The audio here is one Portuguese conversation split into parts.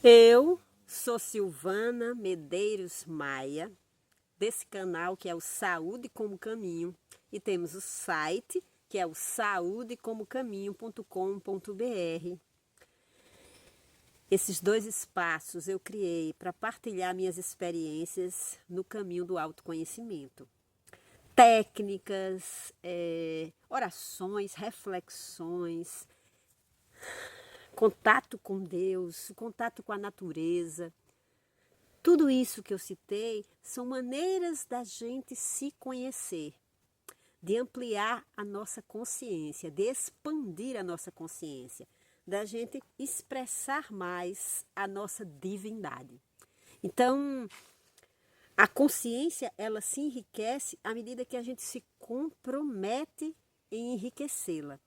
Eu sou Silvana Medeiros Maia, desse canal que é o Saúde como Caminho, e temos o site que é o saudecomocaminho.com.br. Esses dois espaços eu criei para partilhar minhas experiências no caminho do autoconhecimento. Técnicas, orações, reflexões, contato com Deus, contato com a natureza. Tudo isso que eu citei são maneiras da gente se conhecer, de ampliar a nossa consciência, de expandir a nossa consciência, da gente expressar mais a nossa divindade. Então, a consciência, ela se enriquece à medida que a gente se compromete em enriquecê-la.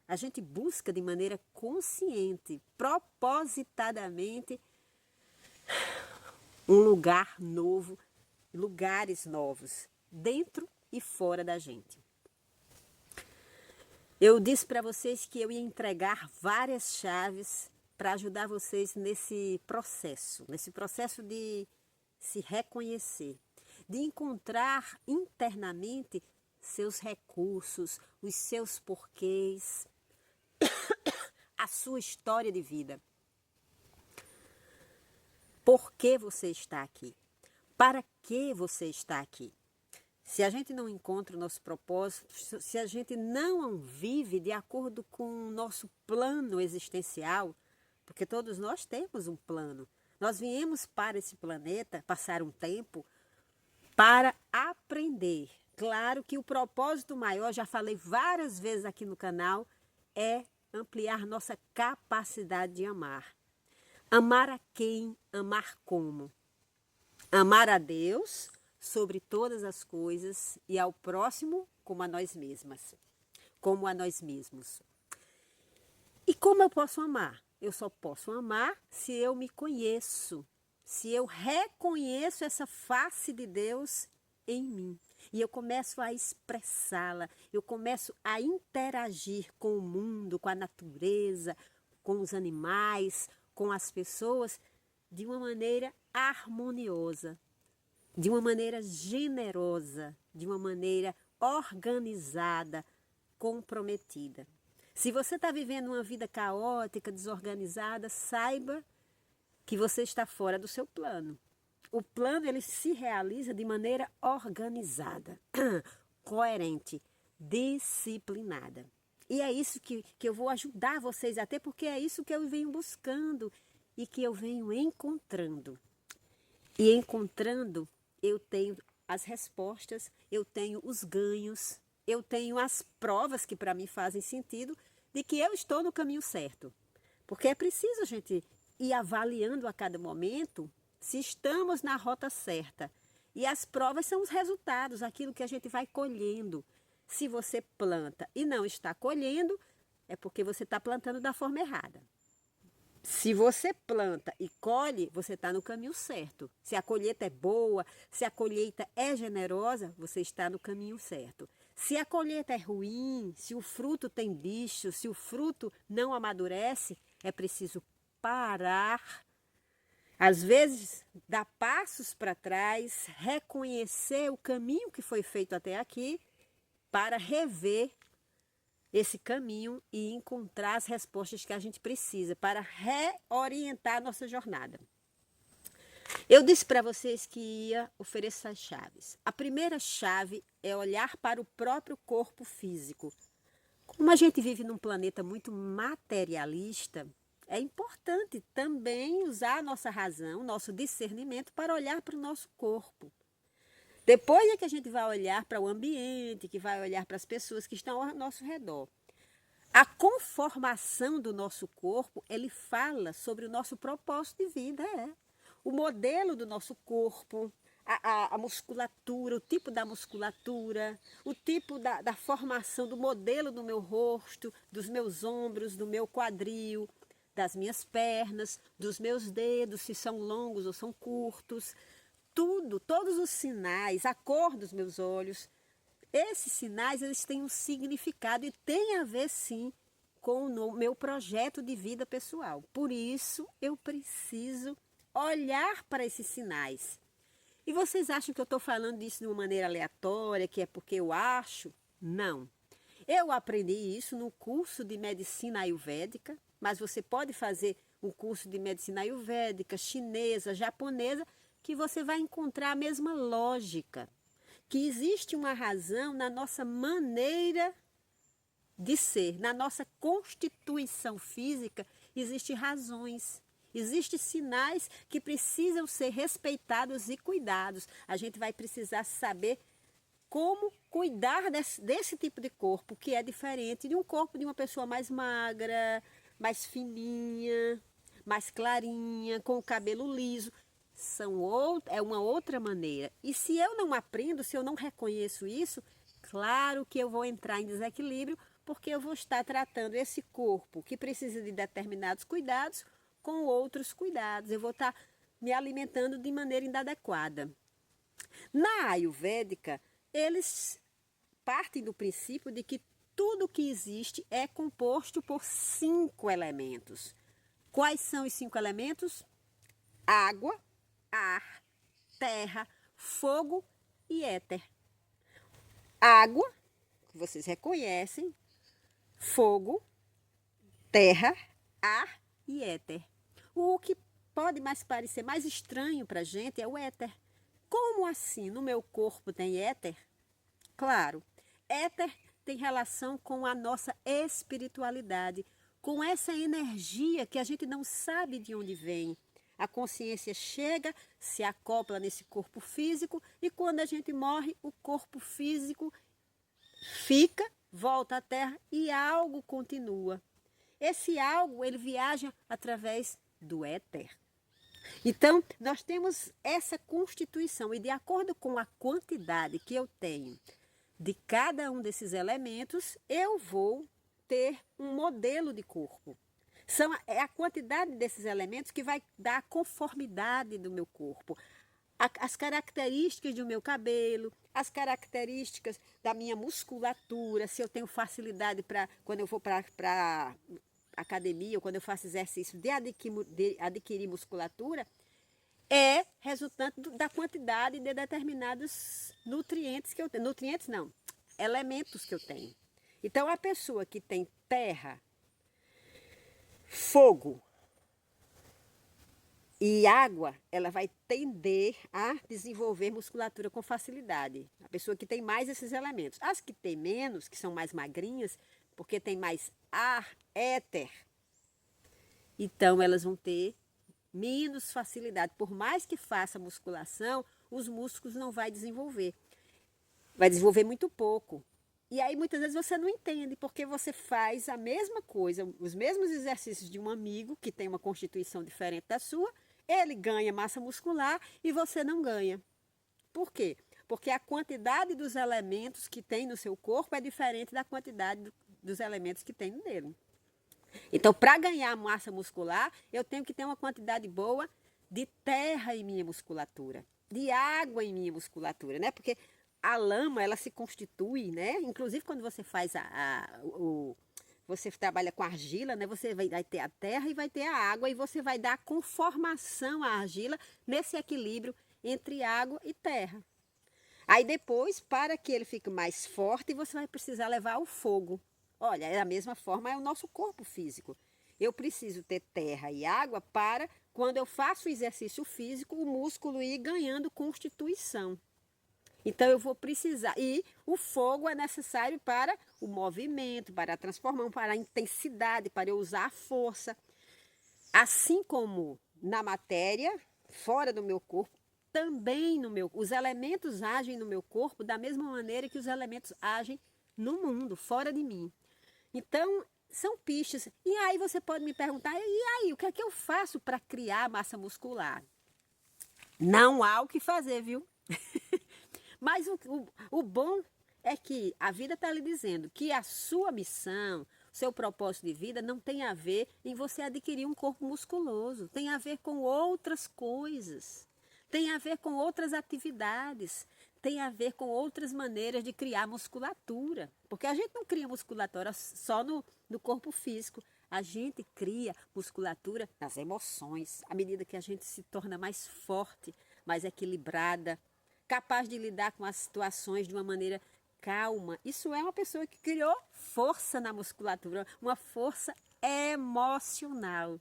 A gente busca de maneira consciente, propositadamente, um lugar novo, lugares novos, dentro e fora da gente. Eu disse para vocês que eu ia entregar várias chaves para ajudar vocês nesse processo de se reconhecer, de encontrar internamente seus recursos, os seus porquês, a sua história de vida. Por que você está aqui? Para que você está aqui? Se a gente não encontra o nosso propósito, se a gente não vive de acordo com o nosso plano existencial, porque todos nós temos um plano. Nós viemos para esse planeta passar um tempo para aprender. Claro que o propósito maior, já falei várias vezes aqui no canal, é ampliar nossa capacidade de amar. Amar a quem? Amar como? Amar a Deus sobre todas as coisas e ao próximo como a nós mesmas, como a nós mesmos. E como eu posso amar? Eu só posso amar se eu me conheço, se eu reconheço essa face de Deus em mim. E eu começo a expressá-la, eu começo a interagir com o mundo, com a natureza, com os animais, com as pessoas, de uma maneira harmoniosa, de uma maneira generosa, de uma maneira organizada, comprometida. Se você está vivendo uma vida caótica, desorganizada, saiba que você está fora do seu plano. O plano, ele se realiza de maneira organizada, coerente, disciplinada. E é isso que eu vou ajudar vocês, até porque é isso que eu venho buscando e que eu venho encontrando. E encontrando, eu tenho as respostas, eu tenho os ganhos, eu tenho as provas que para mim fazem sentido de que eu estou no caminho certo. Porque é preciso a gente ir avaliando a cada momento se estamos na rota certa. E as provas são os resultados, aquilo que a gente vai colhendo. Se você planta e não está colhendo, é porque você está plantando da forma errada. Se você planta e colhe, você está no caminho certo. Se a colheita é boa, se a colheita é generosa, você está no caminho certo. Se a colheita é ruim, se o fruto tem bicho, se o fruto não amadurece, é preciso parar. Às vezes, dar passos para trás, reconhecer o caminho que foi feito até aqui, para rever esse caminho e encontrar as respostas que a gente precisa para reorientar a nossa jornada. Eu disse para vocês que ia oferecer as chaves. A primeira chave é olhar para o próprio corpo físico. Como a gente vive num planeta muito materialista, é importante também usar a nossa razão, nosso discernimento para olhar para o nosso corpo. Depois é que a gente vai olhar para o ambiente, que vai olhar para as pessoas que estão ao nosso redor. A conformação do nosso corpo, ele fala sobre o nosso propósito de vida, O modelo do nosso corpo, a musculatura, o tipo da musculatura, o tipo da formação do modelo do meu rosto, dos meus ombros, do meu quadril, das minhas pernas, dos meus dedos, se são longos ou são curtos. Tudo, todos os sinais, a cor dos meus olhos, esses sinais, eles têm um significado e têm a ver, sim, com o meu projeto de vida pessoal. Por isso, eu preciso olhar para esses sinais. E vocês acham que eu estou falando disso de uma maneira aleatória, que é porque eu acho? Não. Eu aprendi isso no curso de medicina ayurvédica, mas você pode fazer um curso de medicina ayurvédica, chinesa, japonesa, que você vai encontrar a mesma lógica. Que existe uma razão na nossa maneira de ser, na nossa constituição física, existem razões. Existem sinais que precisam ser respeitados e cuidados. A gente vai precisar saber como cuidar desse tipo de corpo, que é diferente de um corpo de uma pessoa mais magra, mais fininha, mais clarinha, com o cabelo liso. É uma outra maneira. E se eu não aprendo, se eu não reconheço isso, claro que eu vou entrar em desequilíbrio, porque eu vou estar tratando esse corpo que precisa de determinados cuidados com outros cuidados. Eu vou estar me alimentando de maneira inadequada. Na Ayurvédica, eles partem do princípio de que tudo que existe é composto por 5 elementos. Quais são os 5 elementos? Água, ar, terra, fogo e éter. Água, que vocês reconhecem, fogo, terra, ar e éter. O que pode mais parecer mais estranho para a gente é o éter. Como assim? No meu corpo tem éter? Claro, éter tem relação com a nossa espiritualidade, com essa energia que a gente não sabe de onde vem. A consciência chega, se acopla nesse corpo físico e quando a gente morre, o corpo físico fica, volta à Terra e algo continua. Esse algo, ele viaja através do éter. Então, nós temos essa constituição e de acordo com a quantidade que eu tenho de cada um desses elementos, eu vou ter um modelo de corpo. É a quantidade desses elementos que vai dar a conformidade do meu corpo. As características do meu cabelo, as características da minha musculatura, se eu tenho facilidade quando eu vou para academia ou quando eu faço exercício de adquirir musculatura, é resultante da quantidade de determinados nutrientes que eu tenho. Nutrientes não, elementos que eu tenho. Então, a pessoa que tem terra, fogo e água, ela vai tender a desenvolver musculatura com facilidade. A pessoa que tem mais esses elementos. As que tem menos, que são mais magrinhas, porque tem mais ar, éter, então elas vão ter menos facilidade. Por mais que faça musculação, os músculos não vai desenvolver. Vai desenvolver muito pouco. E aí muitas vezes você não entende, porque você faz a mesma coisa, os mesmos exercícios de um amigo que tem uma constituição diferente da sua, ele ganha massa muscular e você não ganha. Por quê? Porque a quantidade dos elementos que tem no seu corpo é diferente da quantidade dos elementos que tem nele. Então, para ganhar massa muscular, eu tenho que ter uma quantidade boa de terra em minha musculatura, de água em minha musculatura, né? Porque a lama, ela se constitui, né? Inclusive, quando você faz você trabalha com argila, né? Você vai ter a terra e vai ter a água e você vai dar conformação à argila nesse equilíbrio entre água e terra. Aí depois, para que ele fique mais forte, você vai precisar levar o fogo. Olha, é da mesma forma é o nosso corpo físico. Eu preciso ter terra e água para, quando eu faço o exercício físico, o músculo ir ganhando constituição. Então, eu vou precisar. E o fogo é necessário para o movimento, para a transformação, para a intensidade, para eu usar a força. Assim como na matéria, fora do meu corpo, também os elementos agem no meu corpo da mesma maneira que os elementos agem no mundo, fora de mim. Então, são pistas. E aí você pode me perguntar, e aí, o que é que eu faço para criar massa muscular? Não há o que fazer, viu? Mas o bom é que a vida está lhe dizendo que a sua missão, seu propósito de vida não tem a ver em você adquirir um corpo musculoso. Tem a ver com outras coisas. Tem a ver com outras atividades. Tem a ver com outras maneiras de criar musculatura. Porque a gente não cria musculatura só no corpo físico. A gente cria musculatura nas emoções, à medida que a gente se torna mais forte, mais equilibrada, capaz de lidar com as situações de uma maneira calma. Isso é uma pessoa que criou força na musculatura, uma força emocional.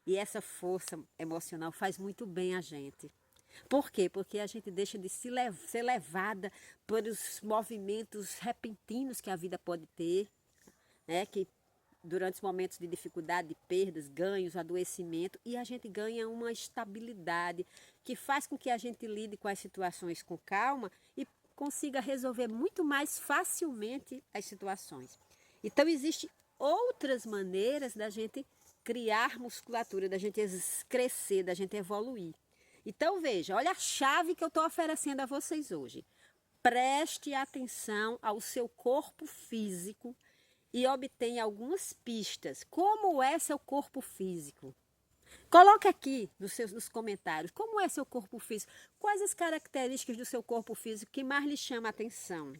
E essa força emocional faz muito bem a gente. Por quê? Porque a gente deixa de ser levada pelos movimentos repentinos que a vida pode ter, né? Que durante os momentos de dificuldade, de perdas, ganhos, adoecimento, e a gente ganha uma estabilidade que faz com que a gente lide com as situações com calma e consiga resolver muito mais facilmente as situações. Então, existem outras maneiras da gente criar musculatura, da gente crescer, da gente evoluir. Então, veja, olha a chave que eu estou oferecendo a vocês hoje. Preste atenção ao seu corpo físico e obtenha algumas pistas. Como é seu corpo físico? Coloque aqui nos comentários como é seu corpo físico. Quais as características do seu corpo físico que mais lhe chama a atenção?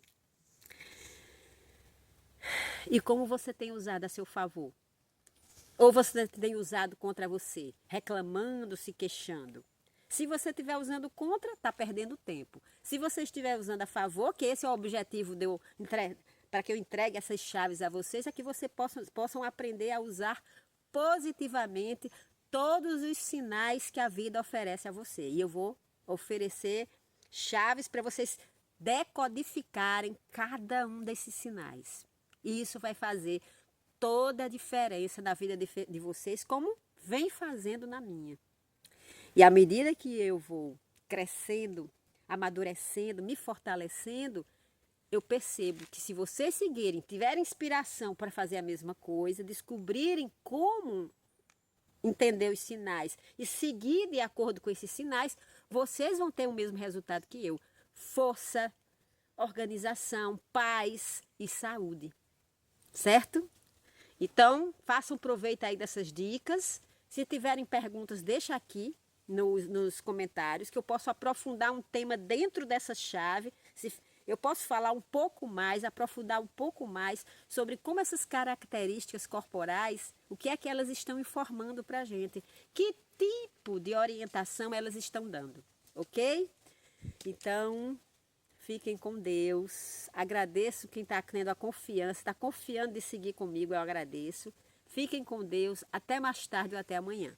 E como você tem usado a seu favor? Ou você tem usado contra você, reclamando, se queixando? Se você estiver usando contra, está perdendo tempo. Se você estiver usando a favor, que esse é o objetivo para que eu entregue essas chaves a vocês, é que vocês possam aprender a usar positivamente todos os sinais que a vida oferece a você. E eu vou oferecer chaves para vocês decodificarem cada um desses sinais. E isso vai fazer toda a diferença na vida de vocês, como vem fazendo na minha. E à medida que eu vou crescendo, amadurecendo, me fortalecendo, eu percebo que se vocês seguirem, tiverem inspiração para fazer a mesma coisa, descobrirem como entender os sinais e seguir de acordo com esses sinais, vocês vão ter o mesmo resultado que eu. Força, organização, paz e saúde. Certo? Então, façam proveito aí dessas dicas. Se tiverem perguntas, deixa aqui nos comentários, que eu posso aprofundar um tema dentro dessa chave. Eu posso falar um pouco mais, aprofundar um pouco mais sobre como essas características corporais, o que é que elas estão informando para a gente, que tipo de orientação elas estão dando, ok? Então, fiquem com Deus. Agradeço quem está tendo a confiança, está confiando de seguir comigo, eu agradeço. Fiquem com Deus. Até mais tarde ou até amanhã.